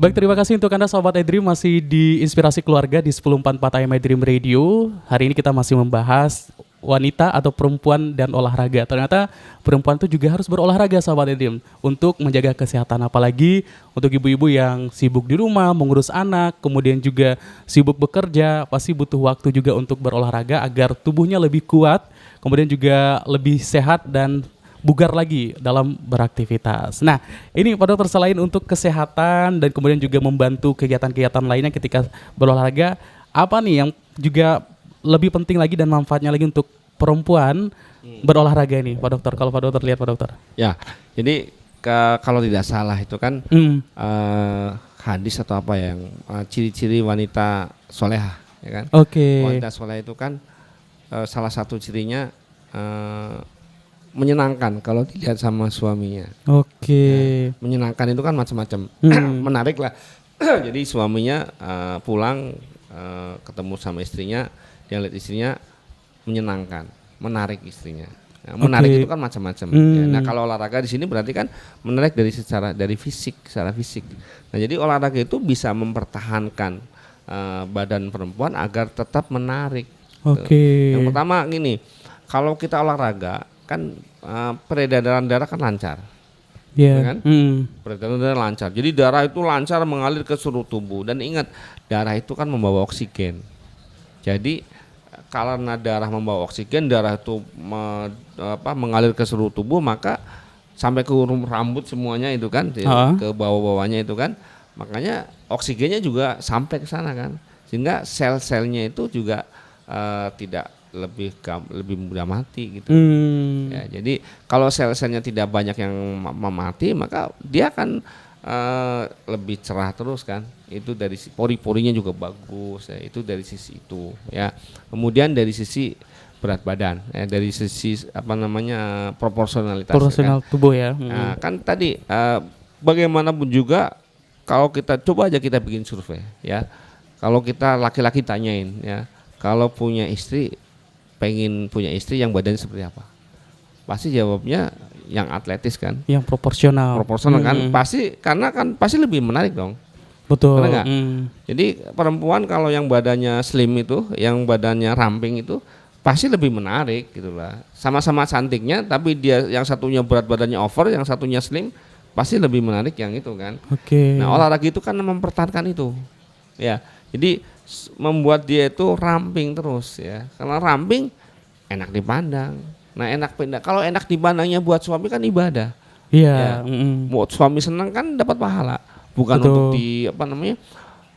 Baik, terima kasih untuk Anda Sobat iDream masih di Inspirasi Keluarga di 1044 AM iDream Radio. Hari ini kita masih membahas wanita atau perempuan dan olahraga. Ternyata perempuan itu juga harus berolahraga Sobat iDream untuk menjaga kesehatan, apalagi untuk ibu-ibu yang sibuk di rumah mengurus anak, kemudian juga sibuk bekerja, pasti butuh waktu juga untuk berolahraga agar tubuhnya lebih kuat, kemudian juga lebih sehat dan bugar lagi dalam beraktivitas. Nah, ini Pak Dokter, selain untuk kesehatan dan kemudian juga membantu kegiatan-kegiatan lainnya ketika berolahraga, apa nih yang juga lebih penting lagi dan manfaatnya lagi untuk perempuan berolahraga ini, Pak Dokter? Kalau Pak Dokter lihat, Pak Dokter. Ya, jadi kalau tidak salah itu kan hadis atau apa yang ciri-ciri wanita solehah, ya kan? Oke. Wanita solehah itu kan salah satu cirinya menyenangkan kalau dilihat sama suaminya. Oke. Menyenangkan itu kan macam-macam. Menarik lah. Jadi suaminya pulang ketemu sama istrinya, dia lihat istrinya menyenangkan, menarik istrinya. Nah, menarik itu kan macam-macam. Ya, nah, kalau olahraga di sini berarti kan menarik dari fisik, secara fisik. Nah, jadi olahraga itu bisa mempertahankan badan perempuan agar tetap menarik. Oke. Yang pertama gini, kalau kita olahraga kan peredaran darah kan lancar. Iya. Kan? Peredaran darah lancar. Jadi darah itu lancar mengalir ke seluruh tubuh, dan ingat, darah itu kan membawa oksigen. Jadi karena darah membawa oksigen, darah itu mengalir ke seluruh tubuh, maka sampai ke rambut semuanya itu kan, ke bawah-bawahnya itu kan. Makanya oksigennya juga sampai ke sana kan. Sehingga sel-selnya itu juga tidak lebih mudah mati gitu. Ya, jadi kalau sel-selnya tidak banyak yang mati, maka dia akan lebih cerah terus kan. Itu dari pori-porinya juga bagus ya. Itu dari sisi itu ya. Kemudian dari sisi berat badan ya, dari sisi proporsionalitas Proporsional kan? tubuh ya. Nah, kan tadi bagaimanapun juga kalau kita coba aja kita bikin survei ya. Kalau kita laki-laki tanyain ya, kalau punya istri, pengen punya istri yang badannya seperti apa? Pasti jawabnya yang atletis kan? Yang proporsional. Proporsional kan? Pasti lebih menarik dong. Betul. Benar nggak? Jadi perempuan kalau yang badannya slim itu, yang badannya ramping itu, pasti lebih menarik gitulah. Sama-sama cantiknya, tapi dia yang satunya berat badannya over, yang satunya slim, pasti lebih menarik yang itu kan? Oke. Nah, olahraga itu kan mempertahankan itu. Ya, jadi membuat dia itu ramping terus ya. Karena ramping enak dipandang. Nah, kalau enak dipandangnya buat suami kan ibadah. Iya. Ya. Buat suami senang kan dapat pahala. Bukan Betul. untuk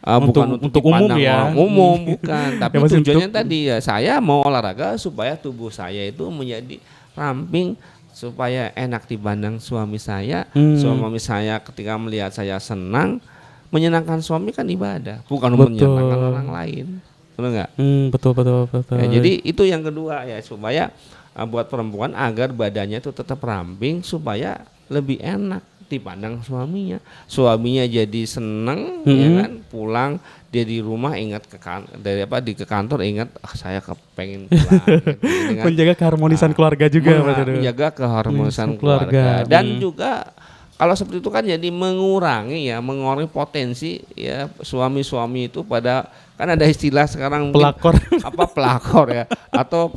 bukan untuk dipandang umum ya. orang umum, bukan. Tapi Ya, tujuannya tadi ya, saya mau olahraga supaya tubuh saya itu menjadi ramping, supaya enak dipandang suami saya. Suami saya ketika melihat saya senang, menyenangkan suami kan ibadah, bukan menyenangkan orang lain, benar nggak? Betul. Ya, jadi itu yang kedua ya, supaya buat perempuan agar badannya itu tetap ramping supaya lebih enak dipandang suaminya. Suaminya jadi senang, ya kan? Pulang dia di rumah ingat ke kantor ingat saya kepengen pulang. Gitu, kan? Menjaga keharmonisan keluarga juga, menjaga keharmonisan keluarga. Dan juga kalau seperti itu kan jadi mengurangi potensi ya suami-suami itu kan ada istilah sekarang pelakor ya, atau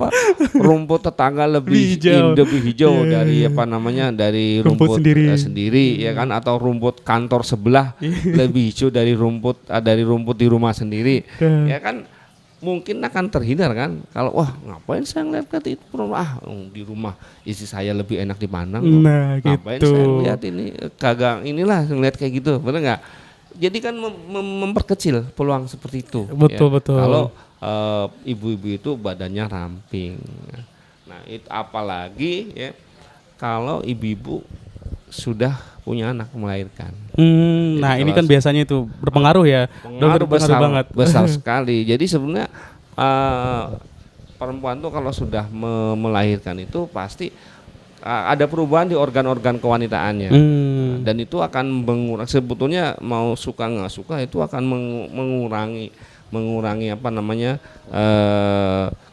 rumput tetangga lebih hijau dari dari rumput sendiri ya kan, atau rumput kantor sebelah lebih hijau dari rumput di rumah sendiri ya kan. Mungkin akan terhindar kan, kalau ngapain saya ngeliat itu di rumah istri saya lebih enak dipandang, ngapain saya ngeliat ini kagak inilah ngeliat kayak gitu, benar nggak? Jadi kan memperkecil peluang seperti itu. Betul. Kalau ibu-ibu itu badannya ramping, nah itu apalagi ya kalau ibu-ibu sudah punya anak, melahirkan. Nah ini kan biasanya itu berpengaruh ya. Pengaruh besar sekali. Jadi sebenarnya perempuan tuh kalau sudah melahirkan itu pasti ada perubahan di organ-organ kewanitaannya. Dan itu akan mengurangi, sebetulnya mau suka nggak suka itu akan mengurangi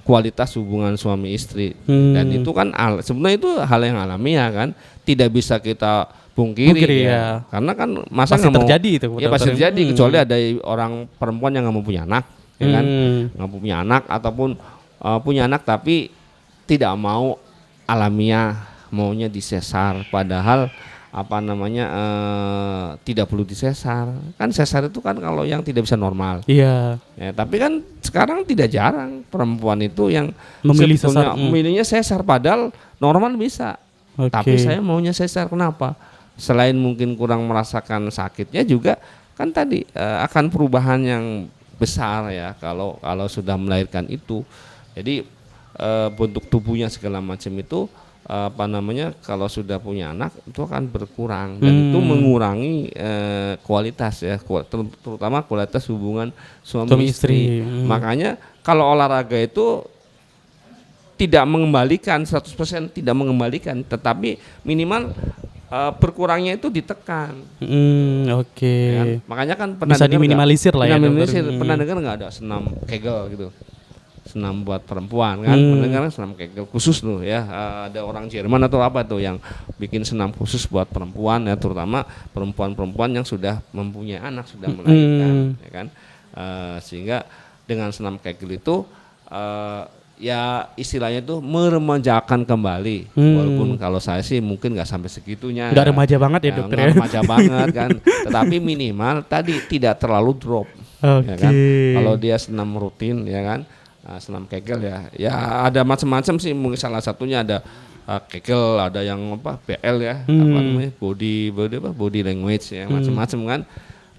kualitas hubungan suami istri. Dan itu kan sebenarnya itu hal yang alamiah kan, tidak bisa kita pungkiri ya. Karena kan masa Pasti nggak mau terjadi itu. ya pasti terjadi kecuali ada orang perempuan yang nggak mau punya anak, ya kan, nggak mau punya anak ataupun punya anak tapi tidak mau alamiah, maunya disesar, padahal apa namanya tidak perlu disesar. Kan sesar itu kan kalau yang tidak bisa normal. Iya. Ya, tapi kan sekarang tidak jarang perempuan itu yang Memilih sebetulnya sesar. memilihnya sesar padahal normal bisa. Oke. Tapi saya maunya sesar, kenapa? Selain mungkin kurang merasakan sakitnya juga kan tadi akan perubahan yang besar ya kalau sudah melahirkan itu. Jadi bentuk tubuhnya segala macam itu apa namanya kalau sudah punya anak itu akan berkurang dan itu mengurangi kualitas ya, terutama kualitas hubungan suami istri. Makanya kalau olahraga itu tidak mengembalikan 100%, tidak mengembalikan, tetapi minimal berkurangnya itu ditekan. Oke. Ya kan? Makanya kan pernah Bisa diminimalisir lah ya. Pernah dengar nggak ada senam Kegel gitu? Senam buat perempuan kan, mendengar senam Kegel khusus loh ya, ada orang Jerman atau apa tuh yang bikin senam khusus buat perempuan ya, terutama perempuan-perempuan yang sudah mempunyai anak, sudah melahirkan ya kan, sehingga dengan senam Kegel itu ya istilahnya itu meremajakan kembali, walaupun kalau saya sih mungkin nggak sampai segitunya, nggak remaja banget ya dokter ya, remaja banget kan, tetapi minimal tadi tidak terlalu drop. Ya kan? Kalau dia senam rutin ya kan, senam Kegel ya ada macam-macam sih, mungkin salah satunya ada Kegel, ada yang apa BL ya, apa namanya body language ya, macam-macam kan.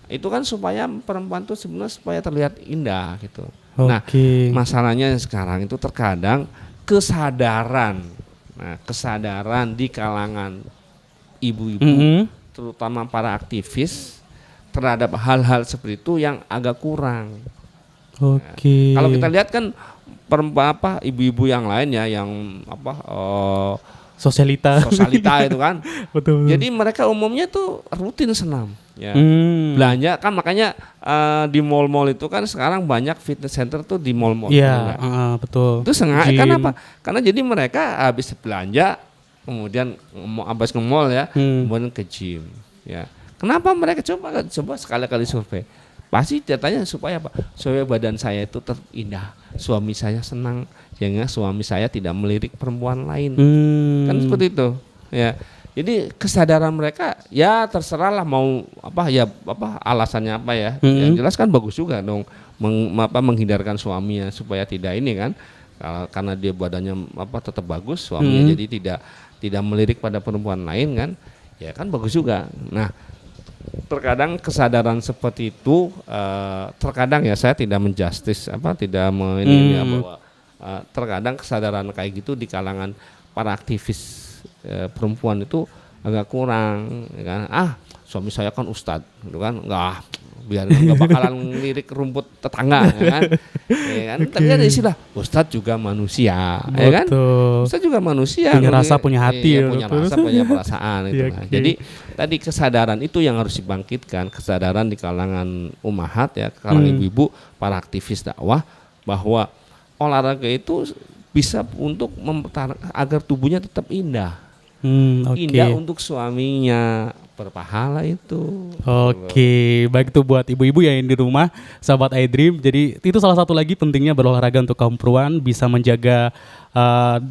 Itu kan supaya perempuan tuh sebenarnya supaya terlihat indah gitu. Nah, masalahnya sekarang itu terkadang kesadaran di kalangan ibu-ibu, terutama para aktivis terhadap hal-hal seperti itu yang agak kurang. Kalau kita lihat kan perempuan ibu-ibu yang lain ya yang sosialita itu kan. Betul. Jadi mereka umumnya tuh rutin senam ya. Belanja kan, makanya di mall-mall itu kan sekarang banyak fitness center tuh di mall-mall. Iya, betul. Itu sengaja kenapa? Karena jadi mereka habis belanja kemudian habis ke mall ya, kemudian ke gym ya. Kenapa mereka coba sekali-kali survei? Pasti datanya supaya apa? Supaya badan saya itu terindah, suami saya senang, sehingga suami saya tidak melirik perempuan lain. Kan seperti itu. Ya. Jadi kesadaran mereka ya terserahlah mau alasannya apa ya. Yang jelas kan bagus juga dong menghindarkan suaminya supaya tidak ini kan. Karena dia badannya tetap bagus, suaminya jadi tidak melirik pada perempuan lain kan. Ya kan bagus juga. Nah, terkadang kesadaran seperti itu terkadang ya saya tidak menjustis bahwa terkadang kesadaran kayak gitu di kalangan para aktivis perempuan itu agak kurang ya kan. Suami saya kan ustadz gitu kan, biar nggak bakalan lirik rumput tetangga ya kan. Ya kan? Tapi ada istilah ustadz juga manusia. Betul. Ya kan, ustadz juga manusia, punya rasa, punya hati, punya rasa, punya perasaan itu kan. Jadi tadi kesadaran itu yang harus dibangkitkan, kesadaran di kalangan ummahat ya, kalangan ibu-ibu, para aktivis dakwah, bahwa olahraga itu bisa untuk agar tubuhnya tetap indah. Indah untuk suaminya, berpahala itu. Baik itu buat ibu-ibu yang di rumah, sahabat iDream. Jadi itu salah satu lagi pentingnya berolahraga untuk kaum perempuan, bisa menjaga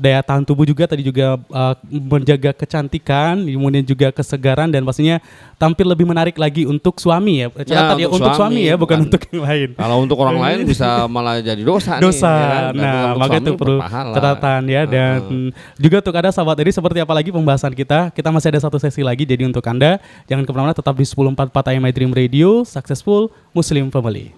daya tahan tubuh juga, tadi juga menjaga kecantikan, kemudian juga kesegaran, dan pastinya tampil lebih menarik lagi untuk suami ya. Untuk suami ya, bukan untuk yang lain. Kalau untuk orang lain bisa malah jadi dosa. Nih, ya kan? Nah, maka itu perlu catatan ya. Dan juga untuk ada sahabat ini seperti apa lagi pembahasan kita masih ada satu sesi lagi. Jadi untuk Anda jangan kemana-mana, tetap di 1044 AM iDream Radio, Successful Muslim Family.